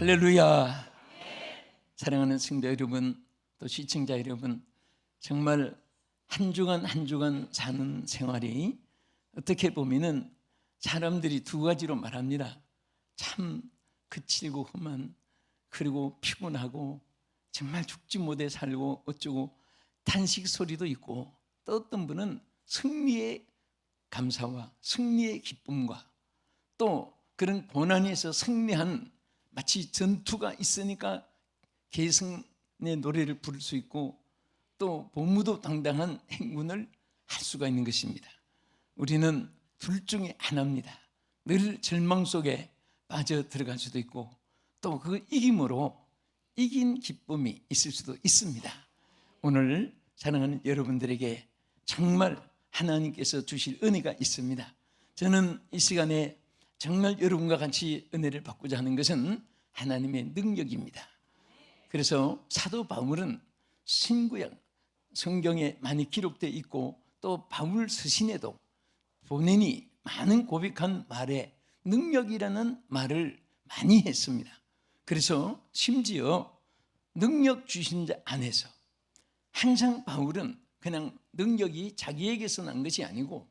할렐루야. 사랑하는 성도 여러분, 또 시청자 여러분, 정말 한 주간 한 주간 사는 생활이 어떻게 보면은 사람들이 두 가지로 말합니다. 참 거칠고 험한, 그리고 피곤하고 정말 죽지 못해 살고 어쩌고 탄식 소리도 있고, 또 어떤 분은 승리의 감사와 승리의 기쁨과 또 그런 고난에서 승리한 마치 전투가 있으니까 계승의 노래를 부를 수 있고 또 보무도당당한 행군을 할 수가 있는 것입니다. 우리는 둘 중에 하나입니다. 늘 절망 속에 빠져 들어갈 수도 있고 또 그 이김으로 이긴 기쁨이 있을 수도 있습니다. 오늘 사랑하는 여러분들에게 정말 하나님께서 주실 은혜가 있습니다. 저는 이 시간에 정말 여러분과 같이 은혜를 받고자 하는 것은 하나님의 능력입니다. 그래서 사도 바울은 신구약 성경에 많이 기록되어 있고 또 바울 서신에도 본인이 많은 고백한 말에 능력이라는 말을 많이 했습니다. 그래서 심지어 능력 주신 자 안에서 항상 바울은 그냥 능력이 자기에게서 난 것이 아니고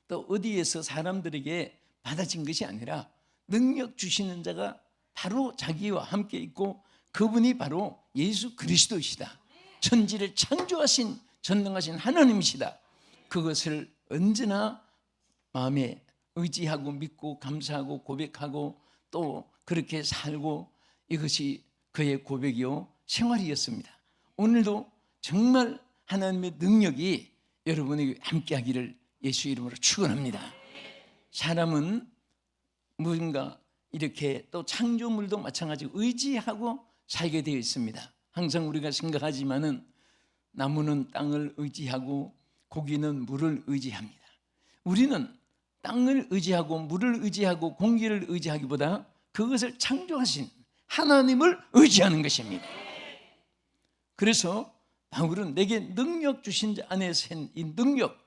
또 어디에서 사람들에게 받아진 것이 아니라 능력 주시는 자가 바로 자기와 함께 있고 그분이 바로 예수 그리스도이시다. 천지를 창조하신 전능하신 하나님이시다. 그것을 언제나 마음에 의지하고 믿고 감사하고 고백하고 또 그렇게 살고 이것이 그의 고백이요 생활이었습니다. 오늘도 정말 하나님의 능력이 여러분에게 함께하기를 예수 이름으로 축원합니다. 사람은 뭔가 이렇게 또 창조물도 마찬가지로 의지하고 살게 되어 있습니다. 항상 우리가 생각하지만은 나무는 땅을 의지하고 고기는 물을 의지합니다. 우리는 땅을 의지하고 물을 의지하고 공기를 의지하기보다 그것을 창조하신 하나님을 의지하는 것입니다. 그래서 바울은 내게 능력 주신 자 안에서 이 능력,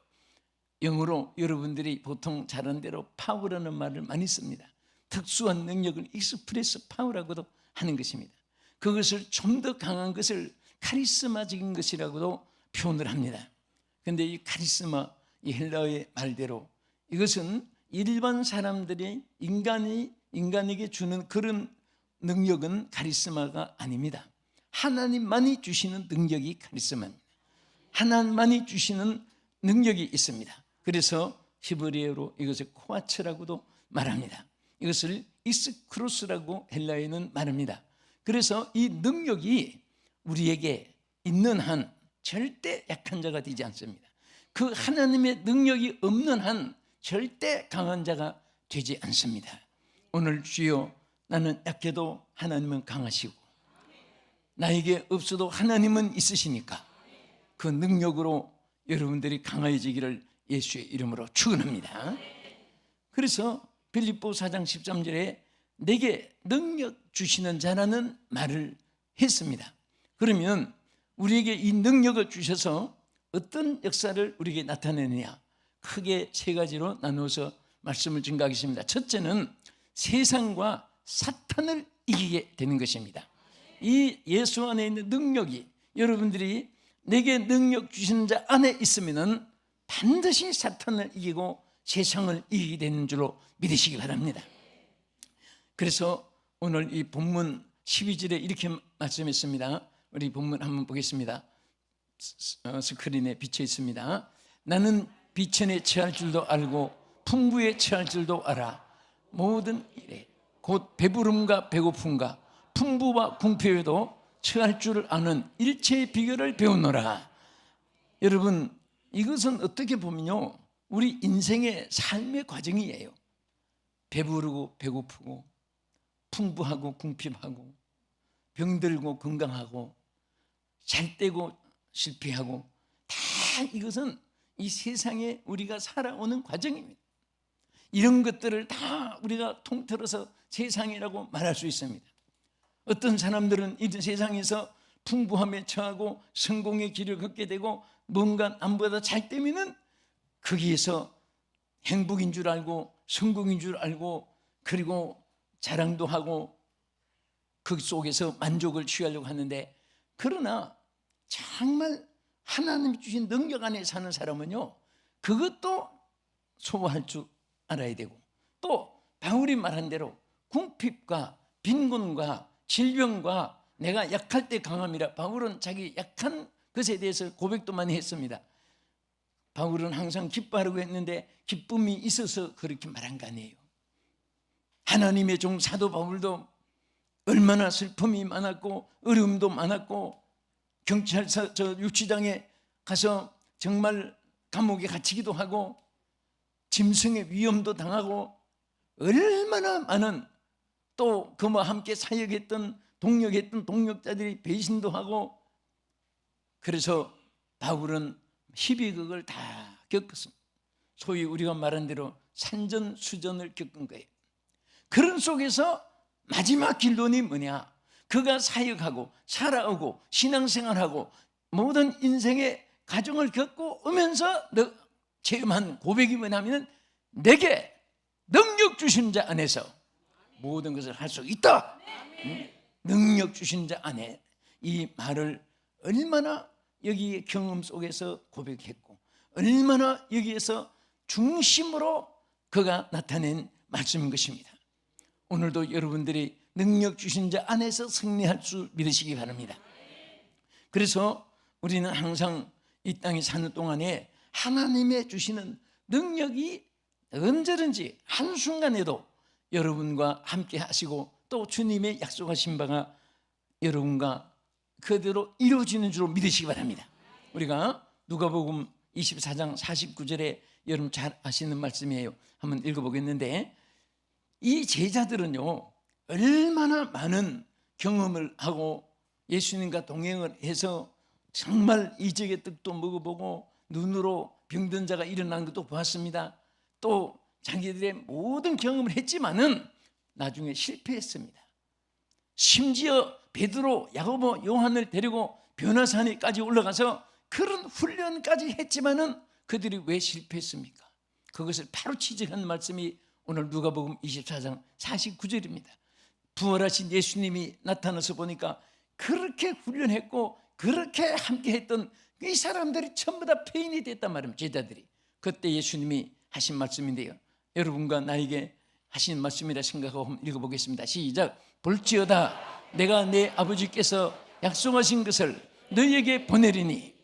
영어로 여러분들이 보통 잘하는 대로 파워라는 말을 많이 씁니다. 특수한 능력을 익스프레스 파워라고도 하는 것입니다. 그것을 좀 더 강한 것을 카리스마적인 것이라고도 표현을 합니다. 그런데 이 카리스마, 이 헬라어의 말대로 이것은 일반 사람들이 인간에게 주는 그런 능력은 카리스마가 아닙니다. 하나님만이 주시는 능력이 카리스마입니다. 하나님만이 주시는 능력이 있습니다. 그래서 히브리어로 이것을 코아츠라고도 말합니다. 이것을 이스크로스라고 헬라어에는 말합니다. 그래서 이 능력이 우리에게 있는 한 절대 약한 자가 되지 않습니다. 그 하나님의 능력이 없는 한 절대 강한 자가 되지 않습니다. 오늘 주여 나는 약해도 하나님은 강하시고 나에게 없어도 하나님은 있으시니까 그 능력으로 여러분들이 강해지기를 예수의 이름으로 축원합니다. 그래서 빌립보 4장 13절에 내게 능력 주시는 자라는 말을 했습니다. 그러면 우리에게 이 능력을 주셔서 어떤 역사를 우리에게 나타내느냐, 크게 세 가지로 나누어서 말씀을 증거하겠습니다. 첫째는 세상과 사탄을 이기게 되는 것입니다. 이 예수 안에 있는 능력이 여러분들이 내게 능력 주시는 자 안에 있으면 반드시 사탄을 이기고 세상을 이기게 되는 줄로 믿으시기 바랍니다. 그래서 오늘 이 본문 12절에 이렇게 말씀했습니다. 우리 본문 한번 보겠습니다. 스크린에 비쳐 있습니다. 나는 비천에 처할 줄도 알고 풍부에 처할 줄도 알아. 모든 일에 곧 배부름과 배고픔과 풍부와 궁핍에도 처할 줄을 아는 일체의 비결을 배우노라. 여러분, 이것은 어떻게 보면요, 우리 인생의 삶의 과정이에요. 배부르고 배고프고 풍부하고 궁핍하고 병들고 건강하고 잘되고 실패하고 다 이것은 이 세상에 우리가 살아오는 과정입니다. 이런 것들을 다 우리가 통틀어서 세상이라고 말할 수 있습니다. 어떤 사람들은 이 세상에서 풍부함에 처하고 성공의 길을 걷게 되고 뭔가 남보다 잘 되면은 거기에서 행복인 줄 알고 성공인 줄 알고 그리고 자랑도 하고 그 속에서 만족을 취하려고 하는데, 그러나 정말 하나님이 주신 능력 안에 사는 사람은요, 그것도 소화할 줄 알아야 되고, 또 바울이 말한 대로 궁핍과 빈곤과 질병과 내가 약할 때 강함이라, 바울은 자기 약한 것에 대해서 고백도 많이 했습니다. 바울은 항상 기뻐하려고 했는데 기쁨이 있어서 그렇게 말한 거 아니에요. 하나님의 종 사도 바울도 얼마나 슬픔이 많았고 어려움도 많았고, 경찰서 유치장에 가서 정말 감옥에 갇히기도 하고 짐승의 위험도 당하고, 얼마나 많은 또 그와 함께 사역했던 동력했던 동력자들이 배신도 하고, 그래서 바울은 희비극을 다 겪었습니다. 소위 우리가 말한 대로 산전수전을 겪은 거예요. 그런 속에서 마지막 결론이 뭐냐? 그가 사역하고 살아오고 신앙생활하고 모든 인생의 가정을 겪고 오면서 체험한 고백이 뭐냐면, 내게 능력 주신 자 안에서 모든 것을 할 수 있다. 능력 주신 자 안에, 이 말을 얼마나 여기의 경험 속에서 고백했고, 얼마나 여기에서 중심으로 그가 나타낸 말씀인 것입니다. 오늘도 여러분들이 능력 주신 자 안에서 승리할 줄 믿으시기 바랍니다. 그래서 우리는 항상 이 땅에 사는 동안에 하나님의 주시는 능력이 언제든지 한순간에도 여러분과 함께 하시고, 또 주님의 약속하신 바가 여러분과 그대로 이루어지는 줄 믿으시기 바랍니다. 우리가 누가복음 24장 49절에 여러분 잘 아시는 말씀이에요. 한번 읽어보겠는데, 이 제자들은요, 얼마나 많은 경험을 하고 예수님과 동행을 해서 정말 이적의 떡도 먹어보고 눈으로 병든 자가 일어난 것도 보았습니다. 또 자기들의 모든 경험을 했지만은 나중에 실패했습니다. 심지어 베드로, 야고보, 요한을 데리고 변화산에까지 올라가서 그런 훈련까지 했지만은 그들이 왜 실패했습니까? 그것을 바로 지적한 말씀이 오늘 누가복음 24장 49절입니다. 부활하신 예수님이 나타나서 보니까 그렇게 훈련했고 그렇게 함께했던 이 사람들이 전부 다 폐인이 됐단 말입니다. 제자들이. 그때 예수님이 하신 말씀인데요, 여러분과 나에게 하신 말씀이라 생각하고 한번 읽어보겠습니다. 시작. 볼지어다 내가 내 아버지께서 약속하신 것을 너희에게 보내리니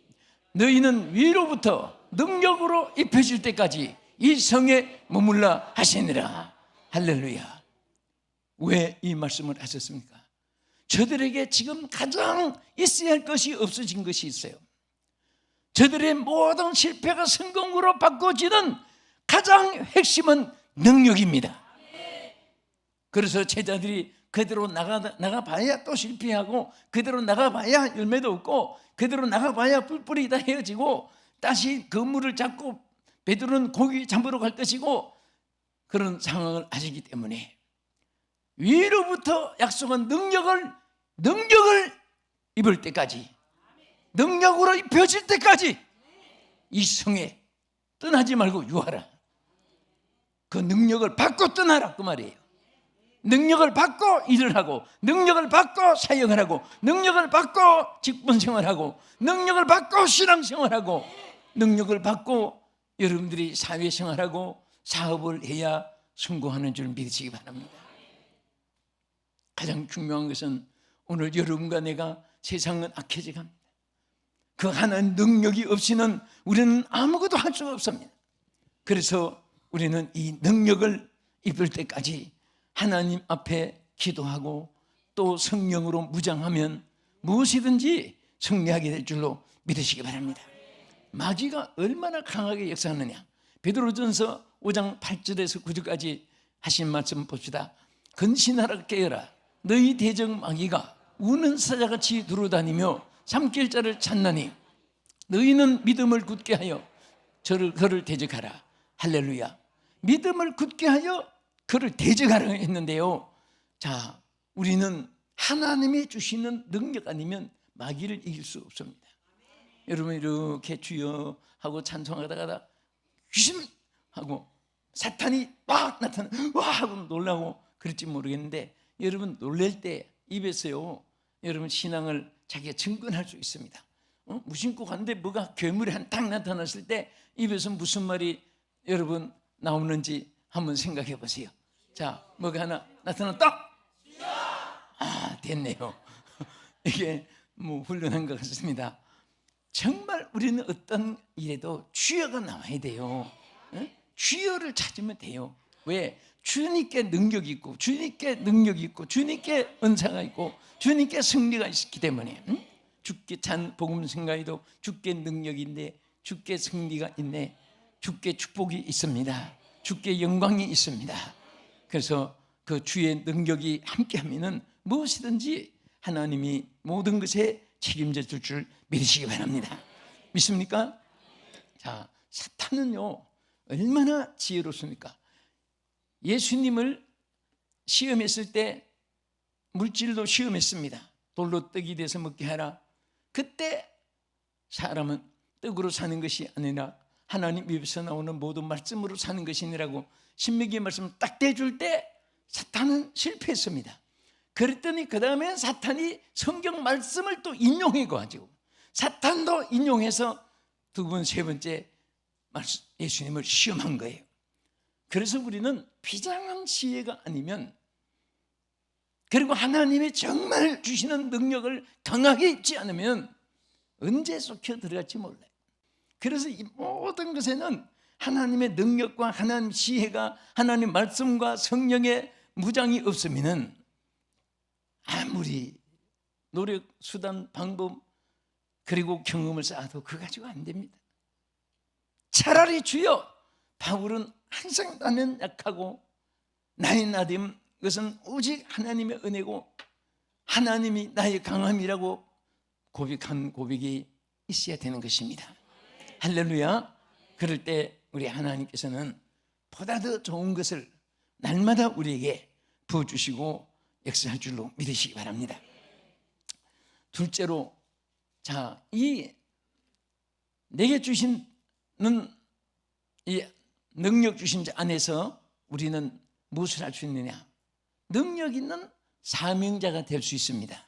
너희는 위로부터 능력으로 입혀질 때까지 이 성에 머물라 하시니라. 할렐루야. 왜 이 말씀을 하셨습니까? 저들에게 지금 가장 있어야 할 것이 없어진 것이 있어요. 저들의 모든 실패가 성공으로 바꿔지는 가장 핵심은 능력입니다. 그래서 제자들이 그대로 나가봐야 또 실패하고, 그대로 나가봐야 열매도 없고, 그대로 나가봐야 뿔뿔이 다 헤어지고, 다시 그물을 잡고 베드로는 고기 잡으러 갈 것이고, 그런 상황을 아시기 때문에 위로부터 약속한 능력을 입을 때까지, 능력으로 입혀질 때까지 이 성에 떠나지 말고 유하라. 그 능력을 받고 떠나라 그 말이에요. 능력을 받고 일을 하고, 능력을 받고 사역을 하고, 능력을 받고 직분생활하고, 능력을 받고 신앙생활하고, 능력을 받고 여러분들이 사회생활하고 사업을 해야 성공하는 줄 믿으시기 바랍니다. 가장 중요한 것은 오늘 여러분과 내가 세상은 악해져 갑니다. 그 하나의 능력이 없이는 우리는 아무것도 할 수가 없습니다. 그래서 우리는 이 능력을 입을 때까지 하나님 앞에 기도하고 또 성령으로 무장하면 무엇이든지 승리하게 될 줄로 믿으시기 바랍니다. 마귀가 얼마나 강하게 역사하느냐. 베드로전서 5장 8절에서 9절까지 하신 말씀 봅시다. 근신하라 깨어라. 너희 대적 마귀가 우는 사자같이 두루다니며 삼킬 자를 찾나니 너희는 믿음을 굳게 하여 그를 대적하라. 할렐루야. 믿음을 굳게 하여 그를 대적하라 했는데요, 자, 우리는 하나님이 주시는 능력 아니면 마귀를 이길 수 없습니다. 여러분 이렇게 주여 하고 찬송하다가 귀신 하고 사탄이 막 나타나 와 하고 놀라고 그럴지 모르겠는데, 여러분 놀랄 때 입에서요, 여러분 신앙을 자기가 증거할 수 있습니다. 무심코 갔는데 뭐가 괴물이 한 딱 나타났을 때 입에서 무슨 말이 여러분 나오는지 한번 생각해 보세요. 자, 뭐가 하나 나타났다. 됐네요. 이게 뭐 훌륭한 것 같습니다. 정말 우리는 어떤 일에도 주여가 나와야 돼요. 주여를 찾으면 돼요. 왜? 주님께 능력이 있고, 주님께 능력이 있고, 주님께 은사가 있고, 주님께 승리가 있기 때문에. 주께 찬 복음 생각에도 주께 능력이 있네, 주께 승리가 있네, 주께 축복이 있습니다, 주께 영광이 있습니다. 그래서 그 주의 능력이 함께하면은 무엇이든지 하나님이 모든 것에 책임져 줄 줄 믿으시기 바랍니다. 믿습니까? 자, 사탄은요 얼마나 지혜롭습니까? 예수님을 시험했을 때 물질로 시험했습니다. 돌로 떡이 돼서 먹게 하라. 그때 사람은 떡으로 사는 것이 아니라 하나님 입에서 나오는 모든 말씀으로 사는 것이니라고 신명기의 말씀을 딱 대줄 때 사탄은 실패했습니다. 그랬더니 그 다음에 사탄이 성경 말씀을 또 인용해 가지고 사탄도 인용해서 두 번, 세 번째 예수님을 시험한 거예요. 그래서 우리는 비장한 시혜가 아니면, 그리고 하나님이 정말 주시는 능력을 강하게 입지 않으면 언제 쏙혀 들어갈지 몰라요. 그래서 이 모든 것에는 하나님의 능력과 하나님 지혜가, 하나님 말씀과 성령의 무장이 없으면 아무리 노력, 수단, 방법 그리고 경험을 쌓아도 그거 가지고 안 됩니다. 차라리 주여, 바울은 항상 나는 약하고 나의 나됨 그것은 오직 하나님의 은혜고 하나님이 나의 강함이라고 고백한 고백이 있어야 되는 것입니다. 할렐루야. 그럴 때 우리 하나님께서는 보다 더 좋은 것을 날마다 우리에게 부어주시고 역사할 줄로 믿으시기 바랍니다. 둘째로, 자, 이 내게 주시는 이 능력 주신 자 안에서 우리는 무엇을 할 수 있느냐? 능력 있는 사명자가 될 수 있습니다.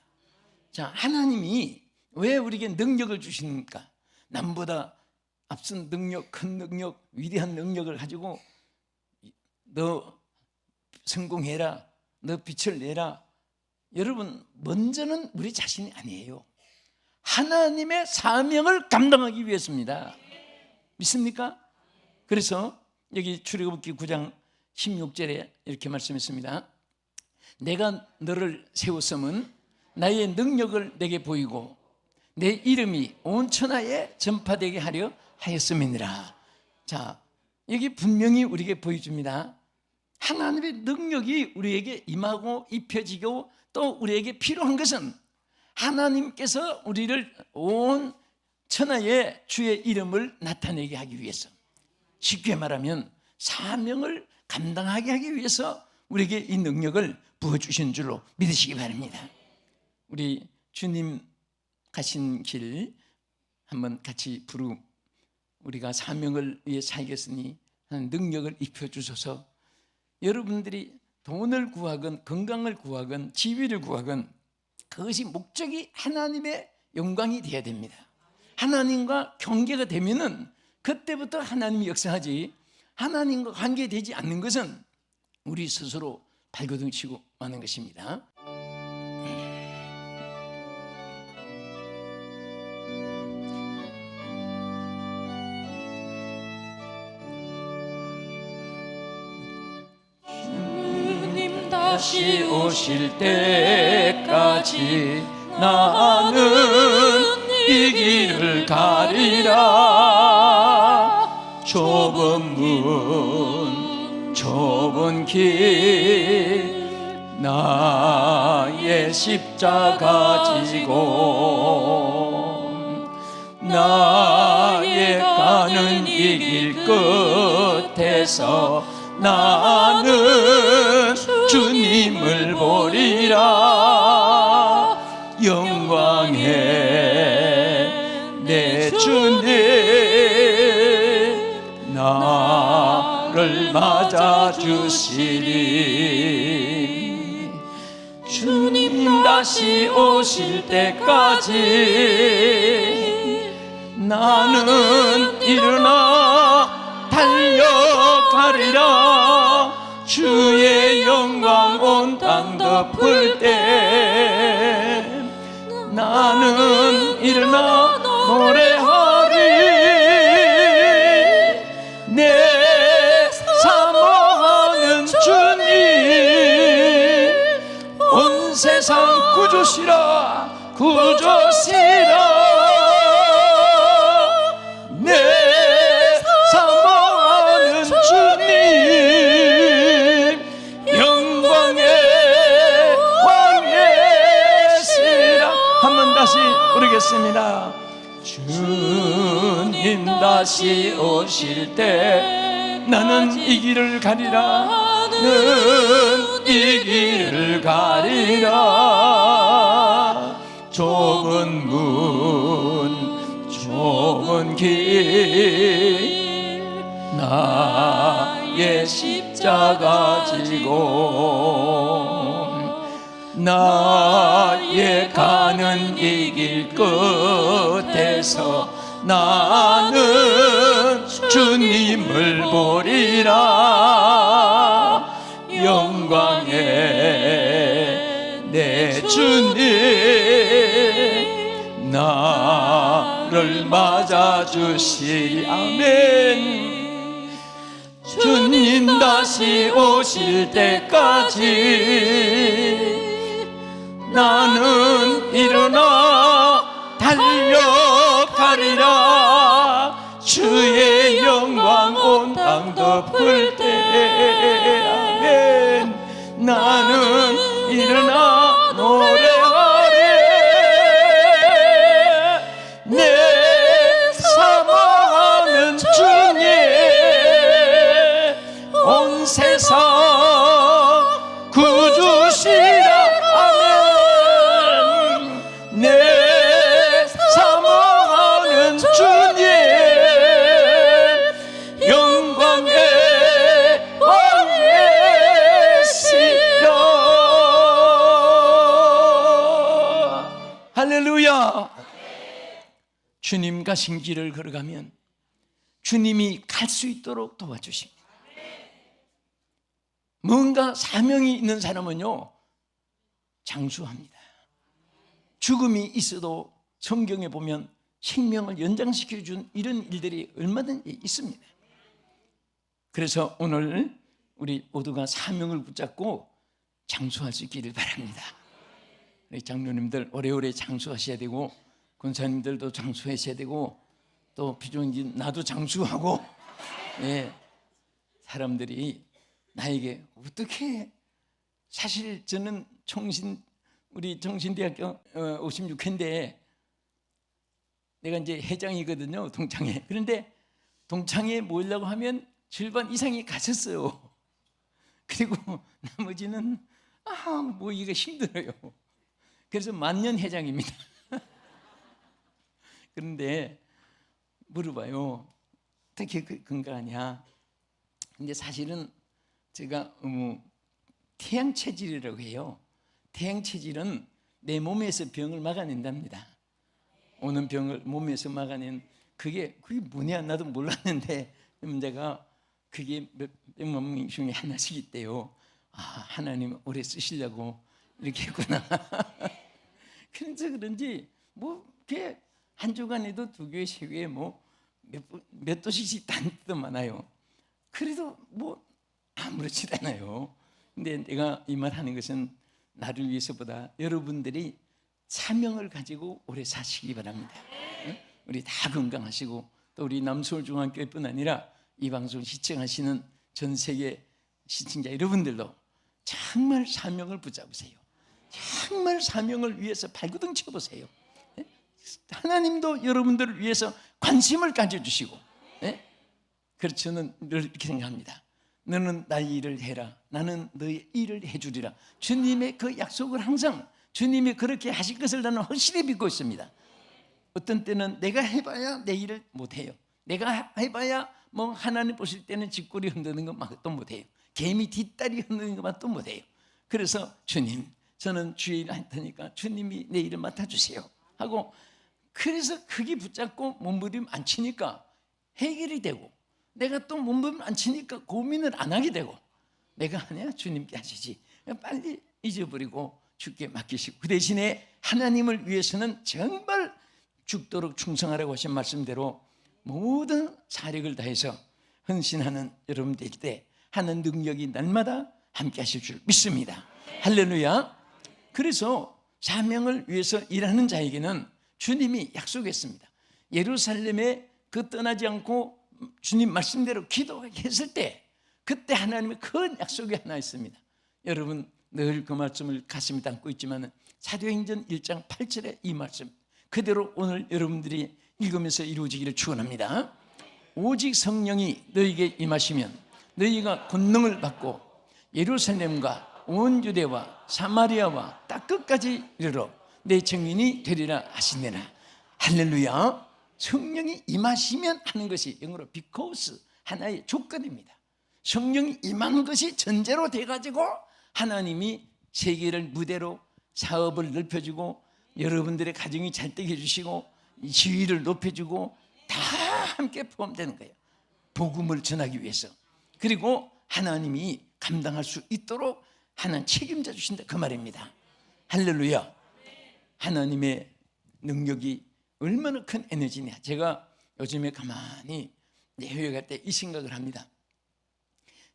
자, 하나님이 왜 우리에게 능력을 주십니까? 남보다 앞선 능력, 큰 능력, 위대한 능력을 가지고 너 성공해라, 너 빛을 내라. 여러분, 먼저는 우리 자신이 아니에요. 하나님의 사명을 감당하기 위해서입니다. 믿습니까? 그래서 여기 출애굽기 9장 16절에 이렇게 말씀했습니다. 내가 너를 세웠음은 나의 능력을 내게 보이고 내 이름이 온 천하에 전파되게 하려 하였음이니라. 자, 여기 분명히 우리에게 보여줍니다. 하나님의 능력이 우리에게 임하고 입혀지고 또 우리에게 필요한 것은 하나님께서 우리를 온 천하에 주의 이름을 나타내게 하기 위해서, 쉽게 말하면 사명을 감당하게 하기 위해서 우리에게 이 능력을 부어주신 줄로 믿으시기 바랍니다. 우리 주님 가신 길 한번 같이 우리가 사명을 위해 살겠으니 능력을 입혀주소서. 여러분들이 돈을 구하건 건강을 구하건 지위를 구하건 그것이 목적이 하나님의 영광이 되어야 됩니다. 하나님과 경계가 되면은 그때부터 하나님이 역사하지, 하나님과 관계되지 않는 것은 우리 스스로 발버둥치고 마는 것입니다. 주님 다시 오실 때까지 나는 이 길을 가리라. 좁은 문, 좁은 길, 나의 십자가 지고 나의 가는 이 길 끝에서 나는 주님을 보리라. 영광의 내 주님 나를 맞아주시리. 주님 나 다시 오실 때까지 나는 일어나 달려가리라. 주의 영광 온 땅 덮을 때 나는 일어나 노래하리. 내 사모하는 주님 온 세상 구주시라 구주시라. 내 사모하는 주님 영광의 왕이시라. 한 번 다시 부르겠습니다. 주님 다시 오실 때 나는 이 길을 가리라. 나는 이 길을 가리라. 좁은 문 좁은 길 나의 십자가 지고 나의 가는 이 길 끝에서 나는 주님을 보리라. 영광의 내 주님 나를 맞아주시리. 아멘. 주님 다시 오실 때까지 나는 일어나 달려가리라. 주의 영광 온 땅 덮을 때 아멘. 나는 일어나 노래하리. 내 사모하는 주님 온 세상 구주시라. 내 사모하는 주님 영광의 왕이시라. 할렐루야. 주님 가신 길을 걸어가면 주님이 갈 수 있도록 도와주십니다. 뭔가 사명이 있는 사람은요 장수합니다. 죽음이 있어도 성경에 보면 생명을 연장시켜준 이런 일들이 얼마든지 있습니다. 그래서 오늘 우리 모두가 사명을 붙잡고 장수할 수 있기를 바랍니다. 우리 장로님들 오래오래 장수하셔야 되고 권사님들도 장수하셔야 되고 또 비종진 나도 장수하고 예, 사람들이 나에게 어떻게 사실 저는 우리 정신대학교 56회인데 내가 이제 회장이거든요, 동창회. 그런데 동창회에 모이려고 하면 절반 이상이 갔었어요. 그리고 나머지는 모이기가 힘들어요. 그래서 만년 회장입니다. 그런데 물어봐요. 어떻게 건강하냐? 근데 사실은 제가 태양 체질이라고 해요. 태양 체질은 내 몸에서 병을 막아낸답니다. 오는 병을 몸에서 막아낸 그게 뭐냐 나도 몰랐는데 문제가 그게 몇만 명 중에 하나씩 있대요. 하나님 오래 쓰시려고 이렇게 했구나. 그래서 그런지 뭐 이렇게 한 주간에도 2교회, 3교회 뭐 몇 도씩씩 다닐 때도 많아요. 그래도 뭐 아무렇지도 않아요. 근데 내가 이 말 하는 것은 나를 위해서보다 여러분들이 사명을 가지고 오래 사시기 바랍니다. 우리 다 건강하시고 또 우리 남서울중앙교회뿐 아니라 이 방송을 시청하시는 전 세계 시청자 여러분들도 정말 사명을 붙잡으세요. 정말 사명을 위해서 발구등 쳐보세요. 하나님도 여러분들을 위해서 관심을 가져주시고 그래서 저는 늘 이렇게 생각합니다. 너는 나의 일을 해라. 나는 너의 일을 해주리라. 주님의 그 약속을 항상 주님이 그렇게 하실 것을 나는 확실히 믿고 있습니다. 어떤 때는 내가 해봐야 내 일을 못해요. 내가 해봐야 뭐 하나님 보실 때는 쥐꼬리 흔드는 것만 또 못해요. 개미 뒷다리 흔드는 것만 또 못해요. 그래서 주님 저는 주의 일을 할 테니까 주님이 내 일을 맡아주세요 하고, 그래서 크게 붙잡고 몸부림 안 치니까 해결이 되고, 내가 또 몸부림 안 치니까 고민을 안 하게 되고, 내가 하냐? 주님께 하시지. 빨리 잊어버리고 주께 맡기시고, 그 대신에 하나님을 위해서는 정말 죽도록 충성하라고 하신 말씀대로 모든 사력을 다해서 헌신하는 여러분들 때 하는 능력이 날마다 함께 하실 줄 믿습니다. 할렐루야. 그래서 사명을 위해서 일하는 자에게는 주님이 약속했습니다. 예루살렘에 그 떠나지 않고 주님 말씀대로 기도했을 때, 그때 하나님의 큰 약속이 하나 있습니다. 여러분 늘 그 말씀을 가슴에 담고 있지만 사도행전 1장 8절에 이 말씀 그대로 오늘 여러분들이 읽으면서 이루어지기를 축원합니다. 오직 성령이 너희에게 임하시면 너희가 권능을 받고 예루살렘과 온 유대와 사마리아와 땅 끝까지 이르러 내 증인이 되리라 하시느라. 할렐루야. 성령이 임하시면 하는 것이 영어로 because 하나의 조건입니다. 성령이 임하는 것이 전제로 돼가지고 하나님이 세계를 무대로 사업을 넓혀주고, 여러분들의 가정이 잘 되게 해주시고, 지위를 높여주고, 다 함께 포함되는 거예요. 복음을 전하기 위해서. 그리고 하나님이 감당할 수 있도록 하나님 책임져 주신다, 그 말입니다. 할렐루야. 하나님의 능력이 얼마나 큰 에너지냐. 제가 요즘에 가만히 해외 갈 때 이 생각을 합니다.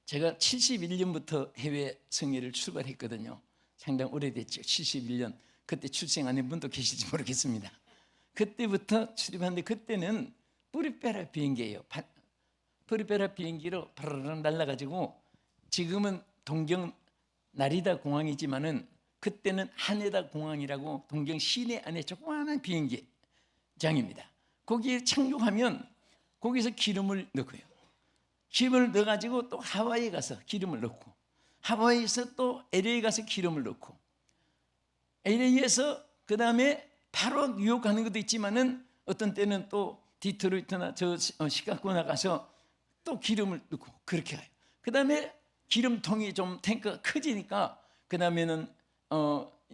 제가 71년부터 해외 성회를 출발했거든요. 상당히 오래됐죠. 71년. 그때 출생 안 한 분도 계실지 모르겠습니다. 그때부터 출입하는데, 그때는 뿌리페라 비행기예요. 뿌리페라 비행기로 바라랑 날아가지고, 지금은 동경 나리다 공항이지만은 그때는 하네다 공항이라고 동경 시내 안에 조그마한 비행기장입니다. 거기에 착륙하면 거기서 기름을 넣고요. 기름을 넣어가지고 또 하와이에 가서 기름을 넣고, 하와이에서 또 LA 가서 기름을 넣고, LA에서 그 다음에 바로 뉴욕 가는 것도 있지만은 어떤 때는 또 디트로이트나 시카고 나가서 또 기름을 넣고 그렇게 가요. 그 다음에 기름통이 좀 탱크가 커지니까 그 다음에는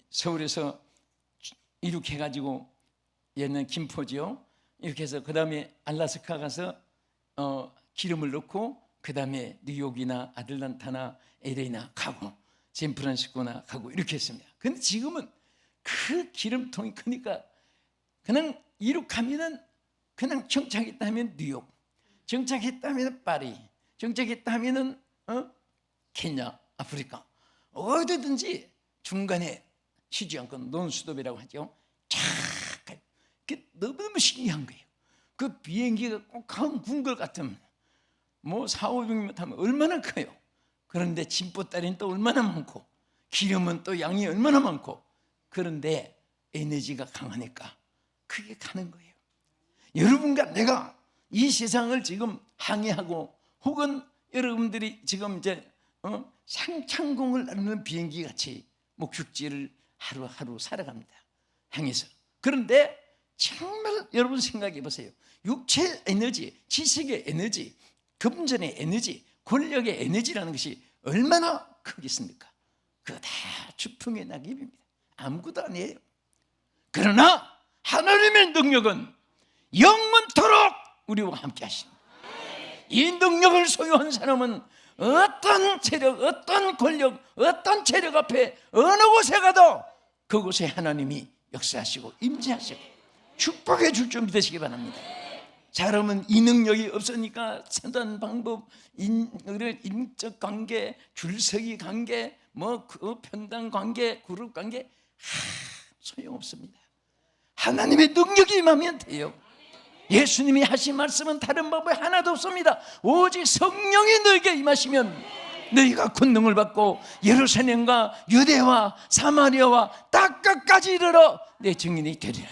서울에서 이렇게 해가지고, 얘는 김포지요. 이렇게 해서 그 다음에 알라스카 가서 기름을 넣고, 그 다음에 뉴욕이나 아틀란타나 LA나 가고, 샌프란시스코나 가고 이렇게 했습니다. 근데 지금은 그 기름통이 크니까 그냥 이륙하면은 그냥 정착했다 하면 뉴욕, 정착했다 하면 파리, 정착했다 하면은 케냐, 아프리카, 어디든지 중간에 쉬지 않고 논스톱이라고 하죠. 쫙 가요. 그게 너무너무 신기한 거예요. 그 비행기가 꼭 군 것 같으면 뭐 400~500명 타면 얼마나 커요. 그런데 짐보따리는 또 얼마나 많고, 기름은 또 양이 얼마나 많고, 그런데 에너지가 강하니까 그게 가는 거예요. 여러분과 내가 이 세상을 지금 항해하고, 혹은 여러분들이 지금 이제 상창공을 나르는 비행기 같이 목적지를 하루하루 살아갑니다. 향해서. 그런데 정말 여러분 생각해 보세요. 육체의 에너지, 지식의 에너지, 금전의 에너지, 권력의 에너지라는 것이 얼마나 크겠습니까? 그거 다 추풍의 낙엽입니다. 아무것도 아니에요. 그러나 하나님의 능력은 영원토록 우리와 함께 하십니다. 이 능력을 소유한 사람은 어떤 세력, 어떤 권력, 어떤 재력 앞에 어느 곳에 가도 그곳에 하나님이 역사하시고 임재하시고 축복해 줄 줄 믿으시기 바랍니다. 사람은 이 능력이 없으니까 선한 방법, 인적 관계, 줄서기 관계, 편당 관계, 그룹 관계 소용없습니다. 하나님의 능력이 임하면 돼요. 예수님이 하신 말씀은 다른 방법이 하나도 없습니다. 오직 성령이 너에게 임하시면 너희가 권능을 받고 예루살렘과 유대와 사마리아와 땅 끝까지 이르러 내 증인이 되리라.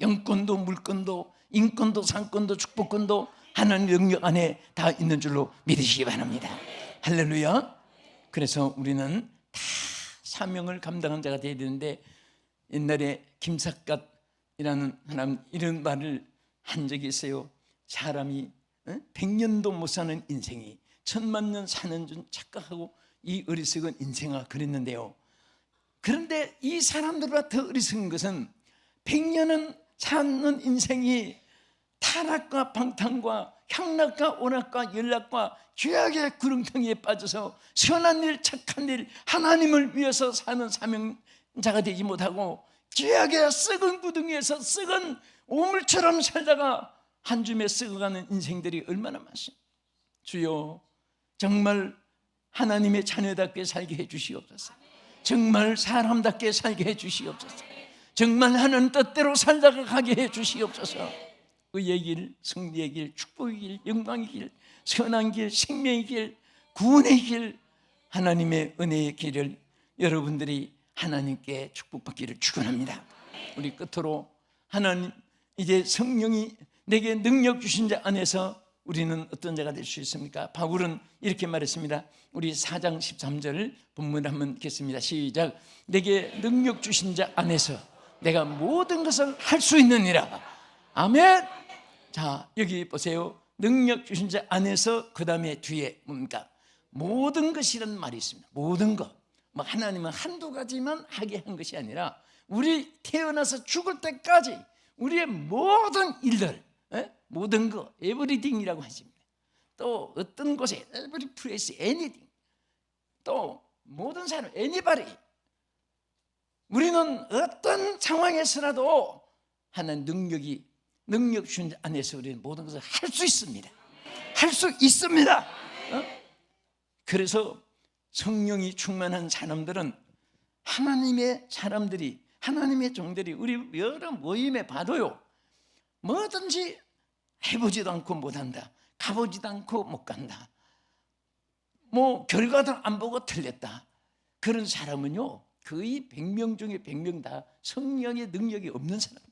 영권도 물권도 인권도 상권도 축복권도 하나님 능력 안에 다 있는 줄로 믿으시기 바랍니다. 할렐루야. 그래서 우리는 다 사명을 감당한 자가 되어야 되는데, 옛날에 김삿갓이라는 사람 이런 말을 한 적이 있어요. 사람이 100년도 못 사는 인생이 1000만 년 사는 줄 착각하고 이 어리석은 인생아 그랬는데요, 그런데 이 사람들보다 더 어리석은 것은 100년은 사는 인생이 타락과 방탕과 향락과 온악과 연락과 죄악의 구렁텅이에 빠져서 선한 일, 착한 일, 하나님을 위해서 사는 사명자가 되지 못하고 죄악의 썩은 구덩이에서 썩은 오물처럼 살다가 한 줌에 썩어가는 인생들이 얼마나 많습니까? 주여, 정말 하나님의 자녀답게 살게 해주시옵소서. 정말 사람답게 살게 해주시옵소서. 정말 하는 뜻대로 살다가 가게 해주시옵소서. 의의 길, 승리의 길, 축복의 길, 영광의 길, 선한 길, 생명의 길, 구원의 길, 하나님의 은혜의 길을 여러분들이 하나님께 축복받기를 축원합니다. 우리 끝으로 하나님, 이제 성령이 내게 능력 주신 자 안에서 우리는 어떤 자가 될 수 있습니까? 바울은 이렇게 말했습니다. 우리 4장 13절 본문 한번 읽겠습니다. 시작. 내게 능력 주신 자 안에서 내가 모든 것을 할 수 있느니라. 아멘. 자, 여기 보세요. 능력 주신 자 안에서 그 다음에 뒤에 뭡니까? 모든 것이라는 말이 있습니다. 모든 것. 뭐 하나님은 한두 가지만 하게 한 것이 아니라 우리 태어나서 죽을 때까지 우리의 모든 일들, 모든 것, everything이라고 하십니다. 또 어떤 곳에 every place, anything, 또 모든 사람, anybody. 우리는 어떤 상황에서라도 하나님 능력 주신 안에서 우리는 모든 것을 할 수 있습니다. 할 수 있습니다. 그래서 성령이 충만한 사람들은 하나님의 사람들이, 하나님의 종들이 우리 여러 모임에 봐도요, 뭐든지 해보지도 않고 못한다, 가보지도 않고 못 간다, 뭐 결과도 안 보고 틀렸다, 그런 사람은요 거의 100명 중에 100명 다 성령의 능력이 없는 사람입니다.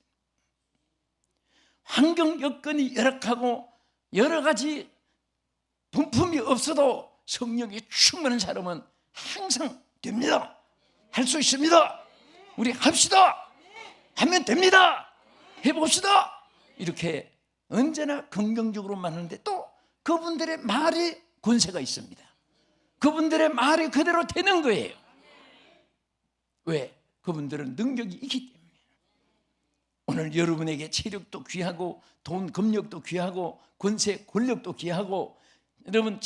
환경 여건이 열악하고 여러 가지 분품이 없어도 성령이 충만한 사람은 항상 됩니다. 할 수 있습니다. 우리 합시다. 하면 됩니다. 해봅시다. 이렇게 언제나 긍정적으로 말하는데 또 그분들의 말이 권세가 있습니다. 그분들의 말이 그대로 되는 거예요. 왜? 그분들은 능력이 있기 때문에. 오늘 여러분에게 체력도 귀하고 돈, 금력도 귀하고 권세, 권력도 귀하고 여러분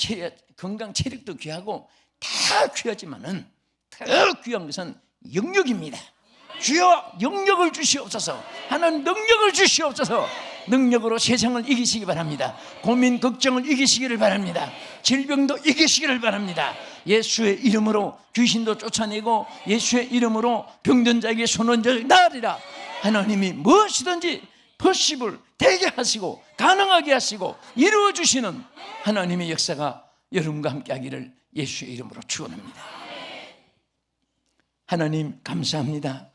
건강, 체력도 귀하고 다 귀하지만은 더 귀한 것은 영역입니다. 주여, 영역을 주시옵소서. 하나님 능력을 주시옵소서. 능력으로 세상을 이기시기 바랍니다. 고민, 걱정을 이기시기를 바랍니다. 질병도 이기시기를 바랍니다. 예수의 이름으로 귀신도 쫓아내고 예수의 이름으로 병든 자에게 손원자를 나으리라. 하나님이 무엇이든지 possible 되게 하시고 가능하게 하시고 이루어 주시는 하나님의 역사가 여러분과 함께 하기를 예수의 이름으로 축원합니다. 하나님 감사합니다.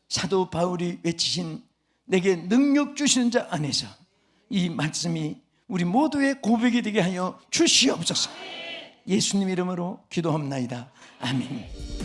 사도 바울이 외치신 내게 능력 주시는 자 안에서 이 말씀이 우리 모두의 고백이 되게 하여 주시옵소서. 예수님 이름으로 기도합나이다. 아멘.